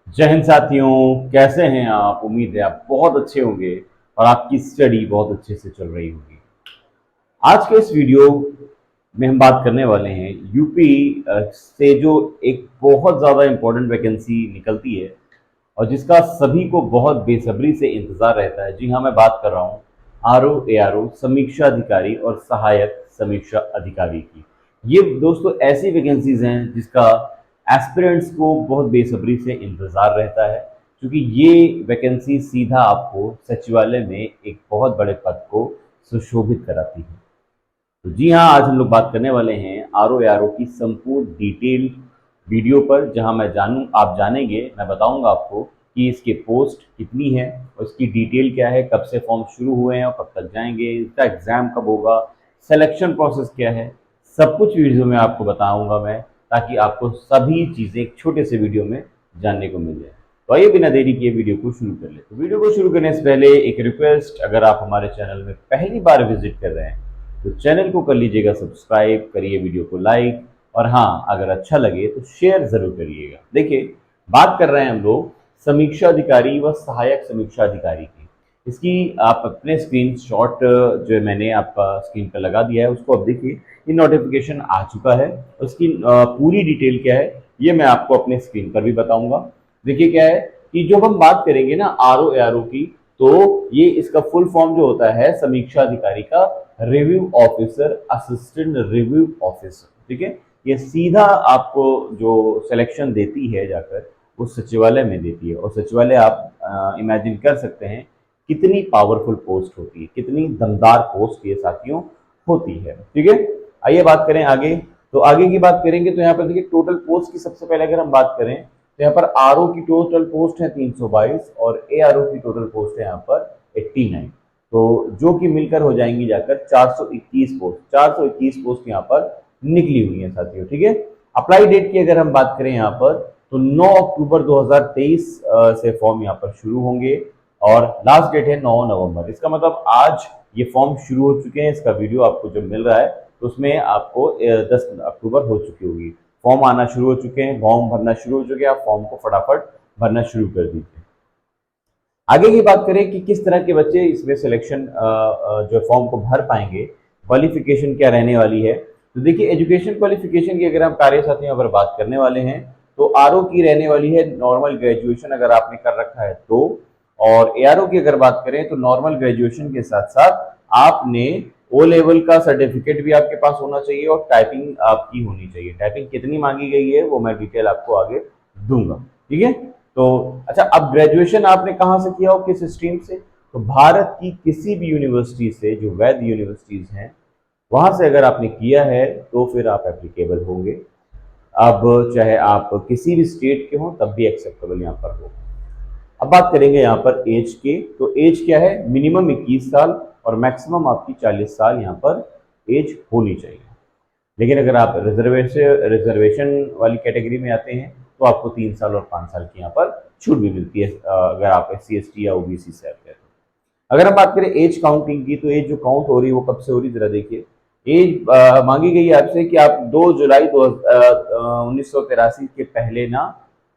जय हिंद साथियों, कैसे हैं आप? उम्मीद है आप बहुत अच्छे होंगे और आपकी स्टडी बहुत अच्छे से चल रही होगी। आज के इस वीडियो में हम बात करने वाले हैं यूपी से जो एक बहुत ज़्यादा इम्पोर्टेंट वैकेंसी निकलती है और जिसका सभी को बहुत बेसब्री से इंतज़ार रहता है। जी हाँ, मैं बात कर रहा हूँ आरओ एआरओ समीक्षा अधिकारी और सहायक समीक्षा अधिकारी की। ये दोस्तों ऐसी वैकेंसीज हैं जिसका एस्पिरेंट्स को बहुत बेसब्री से इंतज़ार रहता है, क्योंकि ये वैकेंसी सीधा आपको सचिवालय में एक बहुत बड़े पद को सुशोभित कराती है। तो जी हाँ, आज हम लोग बात करने वाले हैं आरओ की संपूर्ण डिटेल वीडियो पर, जहां आप जानेंगे, मैं बताऊंगा आपको कि इसके पोस्ट कितनी है और इसकी डिटेल क्या है, कब से फॉर्म शुरू हुए हैं और कब तक जाएंगे, इसका एग्जाम कब होगा, सिलेक्शन प्रोसेस क्या है, सब कुछ वीडियो में आपको बताऊंगा मैं, ताकि आपको सभी चीज़ें एक छोटे से वीडियो में जानने को मिल जाए। तो आइए बिना देरी किए वीडियो को शुरू कर ले। तो वीडियो को शुरू करने से पहले एक रिक्वेस्ट, अगर आप हमारे चैनल में पहली बार विजिट कर रहे हैं तो चैनल को कर लीजिएगा सब्सक्राइब, करिए वीडियो को लाइक, और हाँ, अगर अच्छा लगे तो शेयर जरूर करिएगा। देखिए, बात कर रहे हैं हम लोग समीक्षा अधिकारी व सहायक समीक्षा अधिकारी की। इसकी आप अपने स्क्रीन शॉट जो मैंने आपका स्क्रीन पर लगा दिया है उसको अब देखिए, ये नोटिफिकेशन आ चुका है। उसकी पूरी डिटेल क्या है ये मैं आपको अपने स्क्रीन पर भी बताऊंगा। देखिए क्या है कि जब हम बात करेंगे ना आरओ एआरओ की, तो ये इसका फुल फॉर्म जो होता है समीक्षा अधिकारी का review officer, assistant review officer. ठीक है, ये सीधा आपको जो सिलेक्शन देती है जाकर वो सचिवालय में देती है। और सचिवालय आप इमेजिन कर सकते हैं कितनी पावरफुल पोस्ट होती है, कितनी दमदार पोस्ट ये साथियों होती है। ठीक है, आइए बात करें आगे। तो आगे की बात करेंगे तो यहाँ पर देखिए टोटल पोस्ट की सबसे पहले अगर हम बात करें तो यहाँ पर आरओ की टोटल पोस्ट है 322 और एआरओ की टोटल पोस्ट है यहाँ पर 89। तो जो कि मिलकर हो जाएंगी जाकर 421 पोस्ट यहाँ पर निकली हुई है साथियों। ठीक है, अप्लाई डेट की अगर हम बात करें यहाँ पर तो 9 अक्टूबर 2023 से फॉर्म यहाँ पर शुरू होंगे और लास्ट डेट है 9 नवंबर। इसका मतलब आज ये फॉर्म शुरू हो चुके हैं। इसका वीडियो आपको जो मिल रहा है तो उसमें आपको 10 अक्टूबर हो चुकी होगी। फॉर्म आना शुरू हो चुके हैं, फॉर्म भरना शुरू हो चुके हैं। आप फॉर्म को फटाफट भरना शुरू कर दीजिए। आगे की बात करें कि किस तरह के बच्चे इसमें सिलेक्शन जो फॉर्म को भर पाएंगे, क्वालिफिकेशन क्या रहने वाली है। तो देखिए, एजुकेशन क्वालिफिकेशन की अगर हम कार्य साथियों पर बात करने वाले हैं तो आरओ की रहने वाली है नॉर्मल ग्रेजुएशन अगर आपने कर रखा है तो, और एआरओ की अगर बात करें तो नॉर्मल ग्रेजुएशन के साथ साथ आपने ओ लेवल का सर्टिफिकेट भी आपके पास होना चाहिए और टाइपिंग आपकी होनी चाहिए। टाइपिंग कितनी मांगी गई है वो मैं डिटेल आपको आगे दूंगा। ठीक है, तो अच्छा, अब ग्रेजुएशन आपने कहाँ से किया हो, किस स्ट्रीम से? तो भारत की किसी भी यूनिवर्सिटी से, जो वैध यूनिवर्सिटीज हैं वहां से अगर आपने किया है तो फिर आप एप्लीकेबल होंगे। अब चाहे आप किसी भी स्टेट के हों तब भी एक्सेप्टेबल यहाँ पर हो। अब बात करेंगे यहाँ पर एज के, तो एज क्या है, मिनिमम 21 साल और मैक्सिमम आपकी 40 साल यहाँ पर एज होनी चाहिए। लेकिन अगर आप रिजर्वेशन वाली कैटेगरी में आते हैं तो आपको 3 साल और 5 साल की यहाँ पर छूट भी मिलती है, अगर आप SC ST या OBC से आते हैं तो। अगर हम बात करें एज काउंटिंग की, तो एज जो काउंट हो रही है वो कब से हो रही है जरा देखिए। एज मांगी गई है आपसे कि आप 2 जुलाई 1983 के पहले ना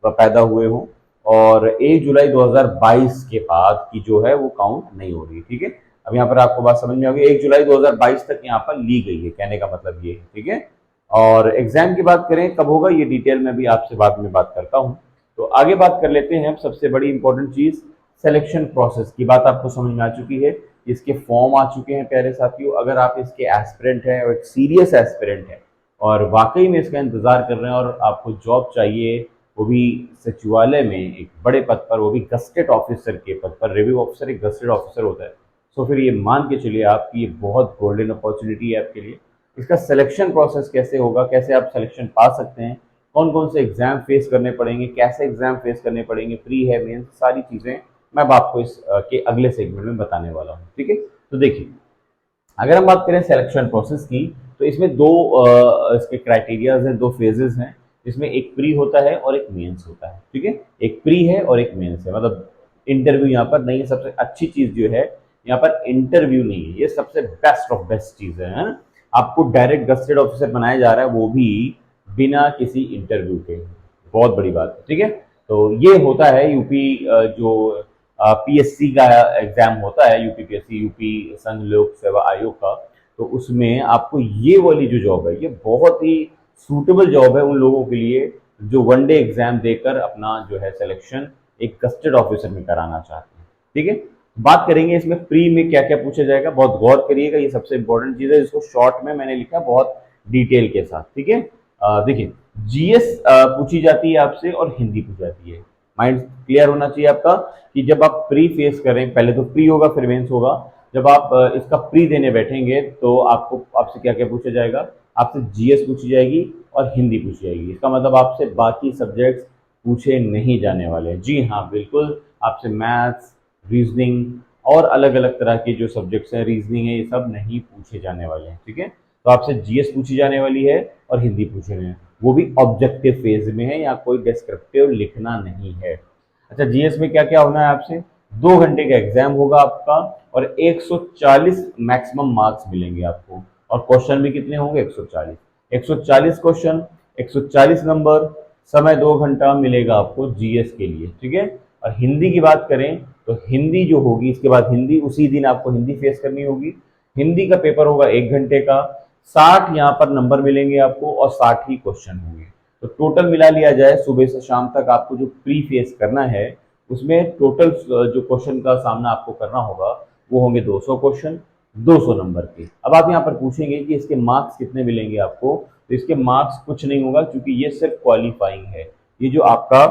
पैदा हुए हों, और 1 जुलाई 2022 के बाद की जो है वो काउंट नहीं हो रही है। ठीक है, अब यहाँ पर आपको बात समझ में आ गई। 1 जुलाई 2022 तक यहाँ पर ली गई है, कहने का मतलब ये है। ठीक है, और एग्जाम की बात करें कब होगा ये डिटेल में भी आपसे बाद में बात करता हूँ। तो आगे बात कर लेते हैं हम सबसे बड़ी इंपॉर्टेंट चीज, सिलेक्शन प्रोसेस की बात आपको समझ में आ चुकी है। इसके फॉर्म आ चुके हैं प्यारे साथियों। अगर आप इसके एस्पिरेंट हैं और एक सीरियस एस्पिरेंट हैं और वाकई में इसका इंतजार कर रहे हैं और आपको जॉब चाहिए, वो भी सचिवालय में एक बड़े पद पर, वो भी गस्टेड ऑफिसर के पद पर। रिव्यू ऑफिसर एक गस्टेड ऑफिसर होता है। तो फिर ये मान के चलिए आपकी ये बहुत गोल्डन अपॉर्चुनिटी है आपके लिए। इसका सिलेक्शन प्रोसेस कैसे होगा, कैसे आप सिलेक्शन पा सकते हैं, कौन कौन से एग्जाम फेस करने पड़ेंगे, कैसे एग्जाम फेस करने पड़ेंगे, प्री है मेंस, सारी चीज़ें मैं अब आपको इस के अगले सेगमेंट में बताने वाला हूँ। ठीक है, तो देखिए, अगर हम बात करें सिलेक्शन प्रोसेस की तो इसमें दो इसके क्राइटेरियाज हैं, दो फेजेस हैं। इसमें एक प्री होता है और एक मेंस होता है। ठीक है, एक प्री है और एक मेंस है, मतलब इंटरव्यू यहाँ पर नहीं है। सबसे अच्छी चीज जो है यहाँ पर इंटरव्यू नहीं है, ये सबसे बेस्ट ऑफ बेस्ट चीज है ना? आपको डायरेक्ट गस्टेड ऑफिसर बनाया जा रहा है, वो भी बिना किसी इंटरव्यू के। बहुत बड़ी बात है। ठीक है, तो ये होता है यूपी जो पीएससी का एग्जाम होता है, यूपी पीएससी, यूपी संघ लोक सेवा आयोग का। तो उसमें आपको ये वाली जो जॉब है ये बहुत ही सूटेबल जॉब है उन लोगों के लिए जो वनडे एग्जाम देकर अपना जो है सिलेक्शन एक गस्टेड ऑफिसर में कराना चाहते हैं। ठीक है, बात करेंगे इसमें प्री में क्या क्या पूछा जाएगा, बहुत गौर करिएगा, ये सबसे इंपॉर्टेंट चीज है, जिसको शॉर्ट में मैंने लिखा बहुत डिटेल के साथ। ठीक है, देखिए जीएस पूछी जाती है आपसे और हिंदी पूछी जाती है। माइंड क्लियर होना चाहिए आपका कि जब आप प्री फेस करें, पहले तो प्री होगा फिर मेंस होगा, जब आप इसका प्री देने बैठेंगे तो आपको आपसे क्या क्या पूछा जाएगा, आपसे जीएस पूछी जाएगी और हिंदी पूछी जाएगी। इसका मतलब आपसे बाकी सब्जेक्ट्स पूछे नहीं जाने वाले। जी हाँ, बिल्कुल, आपसे मैथ्स, रीजनिंग और अलग अलग तरह के जो सब्जेक्ट्स हैं, रीजनिंग है, ये सब नहीं पूछे जाने वाले हैं। ठीक है, तो आपसे जीएस पूछी जाने वाली है और हिंदी पूछे गए हैं, वो भी ऑब्जेक्टिव फेज में है, या कोई डिस्क्रिप्टिव लिखना नहीं है। अच्छा, जीएस में क्या क्या होना है आपसे, 2 घंटे का एग्जाम होगा आपका और 140 मैक्सिमम मार्क्स मिलेंगे आपको, और क्वेश्चन भी कितने होंगे, 140। 140 क्वेश्चन, 140 नंबर, समय 2 घंटा मिलेगा आपको जीएस के लिए। ठीक है, और हिंदी की बात करें तो हिंदी जो होगी, इसके बाद हिंदी, उसी दिन आपको हिंदी फेस करनी होगी। हिंदी का पेपर होगा 1 घंटे का, 60 यहाँ पर नंबर मिलेंगे आपको और 60 ही क्वेश्चन होंगे। तो टोटल मिला लिया जाए सुबह से शाम तक आपको जो प्री फेस करना है, उसमें टोटल जो क्वेश्चन का सामना आपको करना होगा वो होंगे 200 क्वेश्चन, 200 नंबर के। अब आप यहाँ पर पूछेंगे कि इसके मार्क्स कितने मिलेंगे आपको, तो इसके मार्क्स कुछ नहीं होगा, क्योंकि ये सिर्फ क्वालिफाइंग है। ये जो आपका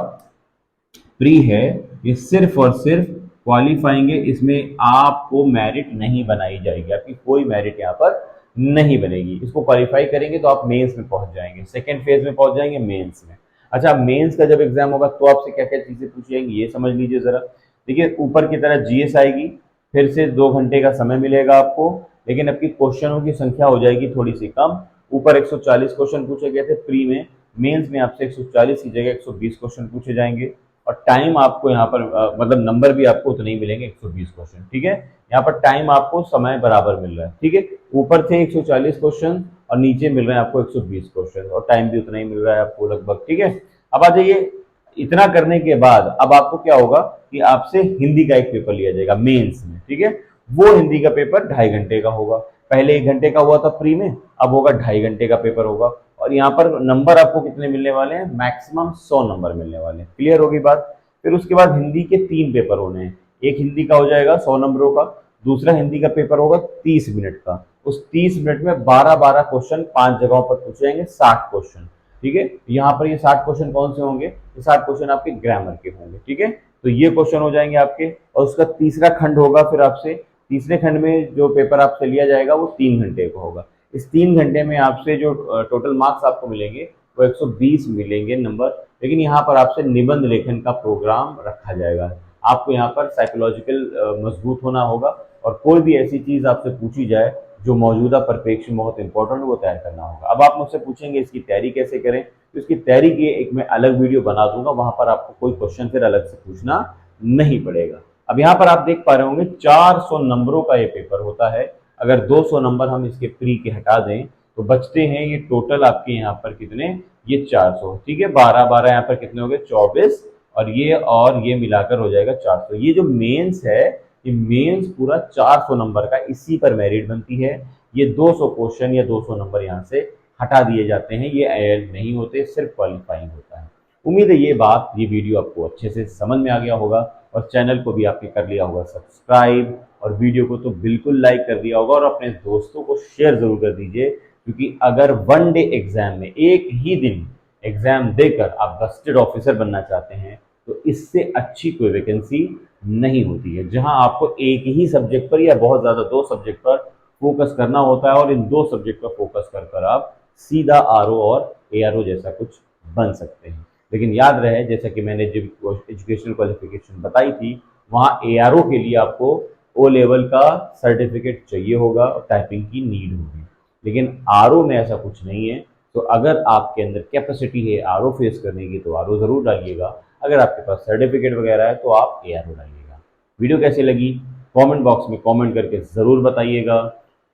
प्री है ये सिर्फ और सिर्फ क्वालिफाइंग है, इसमें आपको मेरिट नहीं बनाई जाएगी, आपकी कोई मेरिट यहाँ पर नहीं बनेगी। इसको क्वालिफाई करेंगे तो आप मेंस में पहुंच जाएंगे, सेकेंड फेज में पहुंच जाएंगे, मेंस में। अच्छा, मेंस का जब एग्जाम होगा तो आपसे क्या क्या चीजें पूछी जाएंगी ये समझ लीजिए जरा। देखिए, ऊपर की तरह जीएस आएगी, फिर से 2 घंटे का समय मिलेगा आपको, लेकिन आपकी क्वेश्चनों की संख्या हो जाएगी थोड़ी सी कम। ऊपर 140 क्वेश्चन पूछे गए थे प्री में, मेंस में आपसे 140 की जगह 120 क्वेश्चन पूछे जाएंगे, और टाइम आपको यहाँ पर मतलब नंबर भी आपको उतने ही मिलेंगे, 120 क्वेश्चन। ठीक है, यहाँ पर टाइम आपको समय बराबर मिल रहा है। ठीक है, ऊपर थे 140 क्वेश्चन और नीचे मिल रहे हैं आपको 120 क्वेश्चन, और टाइम भी उतना ही मिल रहा है आपको लगभग। ठीक है, अब आ जाइए, इतना करने के बाद अब आपको क्या होगा कि आपसे हिंदी का एक पेपर लिया जाएगा मेंस में। ठीक है, वो हिंदी का पेपर 2.5 घंटे का होगा, पहले 1 घंटे का हुआ था प्री में, अब होगा 2.5 घंटे का पेपर होगा, और यहाँ पर नंबर आपको कितने मिलने वाले हैं, मैक्सिमम 100 नंबर मिलने वाले हैं। क्लियर होगी बात। फिर उसके बाद हिंदी के 3 पेपर होने हैं, एक हिंदी का हो जाएगा 100 नंबरों का, दूसरा हिंदी का पेपर होगा 30 मिनट का, उस 30 मिनट में 12-12 क्वेश्चन 5 जगहों पर पूछे जाएंगे, 60 क्वेश्चन। ठीक है, यहाँ पर ये 60 क्वेश्चन कौन से होंगे, ये 60 क्वेश्चन आपके ग्रामर के होंगे। ठीक है, तो ये क्वेश्चन हो जाएंगे आपके, और उसका तीसरा खंड होगा फिर आपसे, तीसरे खंड में जो पेपर आपसे लिया जाएगा वो 3 घंटे का होगा। इस 3 घंटे में आपसे जो टोटल मार्क्स आपको मिलेंगे वो 120 मिलेंगे नंबर, लेकिन यहाँ पर आपसे निबंध लेखन का प्रोग्राम रखा जाएगा। आपको यहाँ पर साइकोलॉजिकल मजबूत होना होगा, और कोई भी ऐसी चीज आपसे पूछी जाए जो मौजूदा परिप्रेक्ष्य में बहुत इंपॉर्टेंट, वो तैयार करना होगा। अब आप मुझसे पूछेंगे इसकी तैयारी कैसे करें, तो इसकी तैयारी की एक मैं अलग वीडियो बना दूंगा, वहां पर आपको कोई क्वेश्चन फिर अलग से पूछना नहीं पड़ेगा। अब यहाँ पर आप देख पा रहे होंगे 400 नंबरों का ये पेपर होता है। अगर 200 नंबर हम इसके प्री के हटा दें तो बचते हैं ये टोटल आपके यहाँ पर कितने, ये 400। ठीक है, 12-12 यहाँ पर कितने हो गए, 24, और ये मिलाकर हो जाएगा 400। ये जो मेंस है, ये मेंस पूरा 400 नंबर का, इसी पर मेरिट बनती है। ये 200 क्वेश्चन या 200 नंबर यहाँ से हटा दिए जाते हैं, ये ऐड नहीं होते, सिर्फ क्वालिफाइंग होता है। उम्मीद है ये वीडियो आपको अच्छे से समझ में आ गया होगा, और चैनल को भी आपने कर लिया होगा सब्सक्राइब, और वीडियो को तो बिल्कुल लाइक कर दिया होगा, और अपने दोस्तों को शेयर जरूर कर दीजिए, क्योंकि अगर वन डे एग्जाम में एक ही दिन एग्जाम देकर आप गस्टेड ऑफिसर बनना चाहते हैं तो इससे अच्छी कोई वैकेंसी नहीं होती है, जहां आपको एक ही सब्जेक्ट पर या बहुत ज्यादा 2 सब्जेक्ट पर फोकस करना होता है, और इन 2 सब्जेक्ट पर फोकस कर कर आप सीधा आरओ और एआरओ जैसा कुछ बन सकते हैं। लेकिन याद रहे, जैसा कि मैंने जो एजुकेशनल क्वालिफिकेशन बताई थी, वहाँ एआरओ के लिए आपको ओ लेवल का सर्टिफिकेट चाहिए होगा और टाइपिंग की नीड होगी, लेकिन आरओ में ऐसा कुछ नहीं है। तो अगर आपके अंदर कैपेसिटी है आरओ फेस करने की तो आरओ जरूर डालिएगा, अगर आपके पास सर्टिफिकेट वगैरह है तो आप एआरओ डालिएगा। वीडियो कैसी लगी कमेंट बॉक्स में कमेंट करके ज़रूर बताइएगा,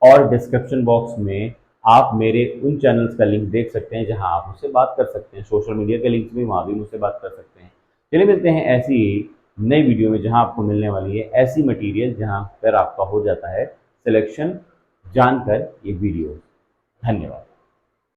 और डिस्क्रिप्शन बॉक्स में आप मेरे उन चैनल्स का लिंक देख सकते हैं जहां आप मुझसे बात कर सकते हैं, सोशल मीडिया के लिंक्स भी, वहां भी मुझसे बात कर सकते हैं। चलिए मिलते हैं ऐसी नई वीडियो में जहां आपको मिलने वाली है ऐसी मटेरियल जहां पर आपका हो जाता है सिलेक्शन जानकर ये वीडियो। धन्यवाद।